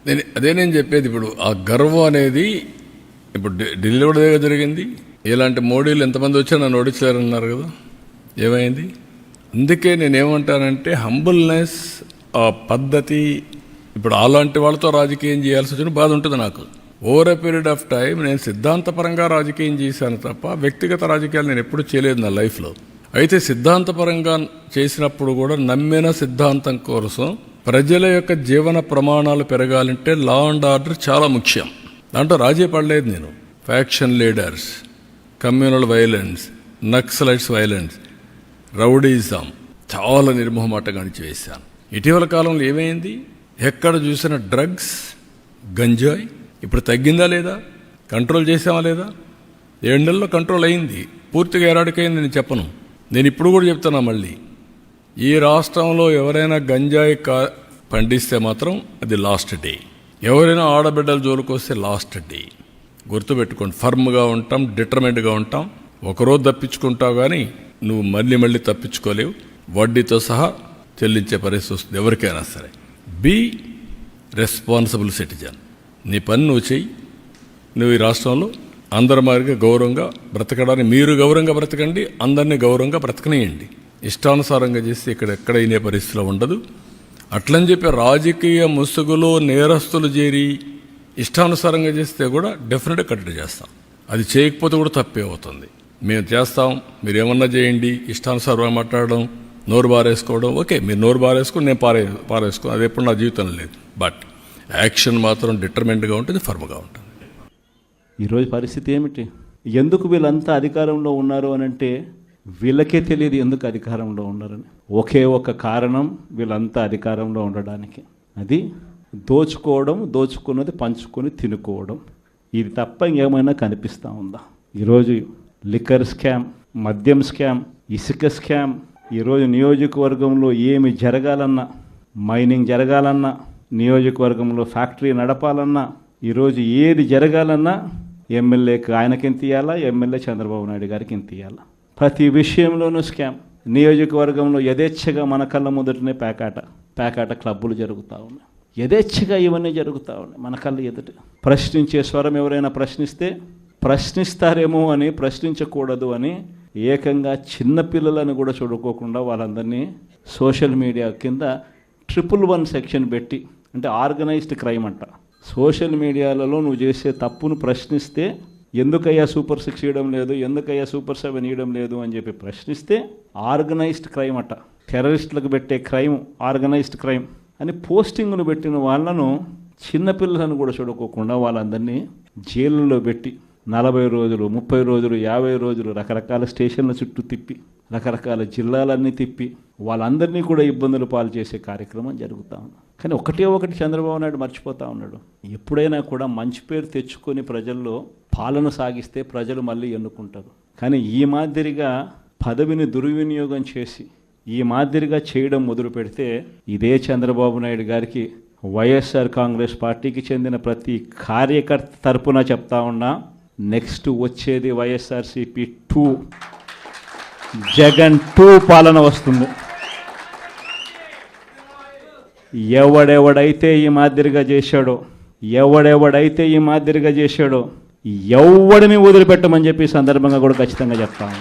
నేను చెప్పేది. ఇప్పుడు ఆ గర్వం అనేది ఇప్పుడు ఢిల్లీ కూడా జరిగింది. ఇలాంటి మోడీలు ఎంతమంది వచ్చా నన్ను ఓడించలేరన్నారు కదా, ఏమైంది? అందుకే నేనేమంటానంటే హంబుల్నెస్, ఆ పద్ధతి. ఇప్పుడు అలాంటి వాళ్ళతో రాజకీయం చేయాల్సి వచ్చిన బాధ ఉంటుంది నాకు. Over a period of time నేను సిద్ధాంతపరంగా రాజకీయం చేశాను తప్ప వ్యక్తిగత రాజకీయాలు నేను ఎప్పుడు చేయలేదు నా లైఫ్లో. అయితే సిద్ధాంతపరంగా చేసినప్పుడు కూడా నమ్మిన సిద్ధాంతం కోసం ప్రజల యొక్క జీవన ప్రమాణాలు పెరగాలంటే లా అండ్ ఆర్డర్ చాలా ముఖ్యం. దాంట్లో రాజీ పడలేదు నేను. Faction leaders, communal violence, Naxalites violence, rowdyism చాలా నిర్మోహమాటంగా అణిచివేశాను. ఇటీవల కాలంలో ఏమైంది? ఎక్కడ చూసిన డ్రగ్స్, గంజాయి. ఇప్పుడు తగ్గిందా లేదా? కంట్రోల్ చేసామా లేదా? 7 నెలల్లో కంట్రోల్ అయింది. పూర్తిగా ఎరాడికైంది నేను చెప్పను. నేను ఇప్పుడు కూడా చెప్తున్నా మళ్ళీ, ఈ రాష్ట్రంలో ఎవరైనా గంజాయి పండిస్తే మాత్రం అది లాస్ట్ డే. ఎవరైనా ఆడబిడ్డల జోలికి వస్తే లాస్ట్ డే. గుర్తుపెట్టుకోండి, ఫర్మ్గా ఉంటాం, డిటర్మెంట్గా ఉంటాం. ఒకరోజు తప్పించుకుంటావు కానీ నువ్వు మళ్ళీ తప్పించుకోలేవు. వడ్డీతో సహా చెల్లించే పరిస్థితి వస్తుంది ఎవరికైనా సరే. Be responsible citizen. నీ పని నువ్వు చెయ్యి. నువ్వు ఈ రాష్ట్రంలో అందరి మాదిరిగా గౌరవంగా బ్రతకడానికి మీరు గౌరవంగా బ్రతకండి, అందరినీ గౌరవంగా బ్రతకనియండి. ఇష్టానుసారంగా చేస్తే ఎక్కడ ఇనే పరిస్థితిలో ఉండదు. అట్లని చెప్పి రాజకీయ ముసుగులో నేరస్తులు చేరి ఇష్టానుసారంగా చేస్తే కూడా డెఫినెట్గా కట్టడి చేస్తాం. అది చేయకపోతే కూడా తప్పే అవుతుంది. మేము చేస్తాం, మీరు ఏమన్నా చేయండి. ఇష్టానుసారంగా మాట్లాడడం, నోరు బారేసుకోవడం, ఓకే, మీరు నోరు బారేసుకుని నేను పారేసుకో, అది ఎప్పుడు నా జీవితంలో లేదు. బట్ యాక్షన్ మాత్రం డిటర్మెంట్గా ఉంటుంది, ఫర్మ్గా ఉంటుంది. ఈరోజు పరిస్థితి ఏమిటి? ఎందుకు వీళ్ళంతా అధికారంలో ఉన్నారు అని అంటే వీళ్ళకే తెలియదు ఎందుకు అధికారంలో ఉన్నారని. ఒకే ఒక కారణం వీళ్ళంతా అధికారంలో ఉండడానికి, అది దోచుకోవడం, దోచుకున్నది పంచుకొని తినుకోవడం. ఇది తప్ప ఇంకేమైనా కనిపిస్తూ ఉందా? ఈరోజు లిక్కర్ స్కామ్, మద్యం స్కామ్, ఇసుక స్కామ్. ఈరోజు నియోజకవర్గంలో ఏమి జరగాలన్నా, మైనింగ్ జరగాలన్నా, నియోజకవర్గంలో ఫ్యాక్టరీ నడపాలన్నా, ఈరోజు ఏది జరగాలన్నా ఎమ్మెల్యేకి ఆయనకింత ఇవ్వాలా, ఎమ్మెల్యే చంద్రబాబు నాయుడు గారికి ఇంత ఇవ్వాలా. ప్రతి విషయంలోనూ స్కామ్. నియోజకవర్గంలో యథేచ్ఛగా మన కళ్ళ ముందటనే పేకాట క్లబ్బులు జరుగుతూ ఉన్నాయి. యథేచ్ఛగా ఇవన్నీ జరుగుతూ ఉన్నాయి మన కళ్ళ ఎదుట. ప్రశ్నించే స్వరం ఎవరైనా ప్రశ్నిస్తే ప్రశ్నిస్తారేమో అని, ప్రశ్నించకూడదు అని ఏకంగా చిన్నపిల్లలను కూడా చూడుకోకుండా వాళ్ళందరినీ సోషల్ మీడియా కింద 111 సెక్షన్ పెట్టి, అంటే ఆర్గనైజ్డ్ క్రైమ్ అంట. సోషల్ మీడియాలలో నువ్వు చేసే తప్పును ప్రశ్నిస్తే ఎందుకయ్యా సూపర్ 6 ఇవ్వడం లేదు, ఎందుకయ్యా సూపర్ 7 ఇవ్వడం లేదు అని చెప్పి ప్రశ్నిస్తే ఆర్గనైజ్డ్ క్రైమ్ అట. టెర్రరిస్టులకు పెట్టే క్రైమ్ ఆర్గనైజ్డ్ క్రైమ్ అని పోస్టింగ్ను పెట్టిన వాళ్ళను, చిన్నపిల్లలను కూడా చూడుకోకుండా వాళ్ళందరినీ జైళ్ళలో పెట్టి 40 రోజులు, 30 రోజులు, 50 రోజులు రకరకాల స్టేషన్ల చుట్టూ తిప్పి, రకరకాల జిల్లాలన్నీ తిప్పి వాళ్ళందరినీ కూడా ఇబ్బందులు పాలు చేసే కార్యక్రమం జరుగుతూ ఉంది. కానీ ఒకటి చంద్రబాబు నాయుడు మర్చిపోతూ ఉన్నాడు. ఎప్పుడైనా కూడా మంచి పేరు తెచ్చుకొని ప్రజల్లో పాలన సాగిస్తే ప్రజలు మళ్ళీ ఎన్నుకుంటారు. కానీ ఈ మాదిరిగా పదవిని దుర్వినియోగం చేసి ఈ మాదిరిగా చేయడం మొదలు పెడితే ఇదే చంద్రబాబు నాయుడు గారికి వైఎస్ఆర్ కాంగ్రెస్ పార్టీకి చెందిన ప్రతి కార్యకర్త తరపున చెప్తా ఉన్నా, నెక్స్ట్ వచ్చేది వైఎస్ఆర్సీపీ 2, జగన్ 2 పాలన వస్తుంది. ఎవడెవడైతే ఈ మాదిరిగా చేశాడో ఎవడిని వదిలిపెట్టమని చెప్పి సందర్భంగా కూడా ఖచ్చితంగా చెప్తాను.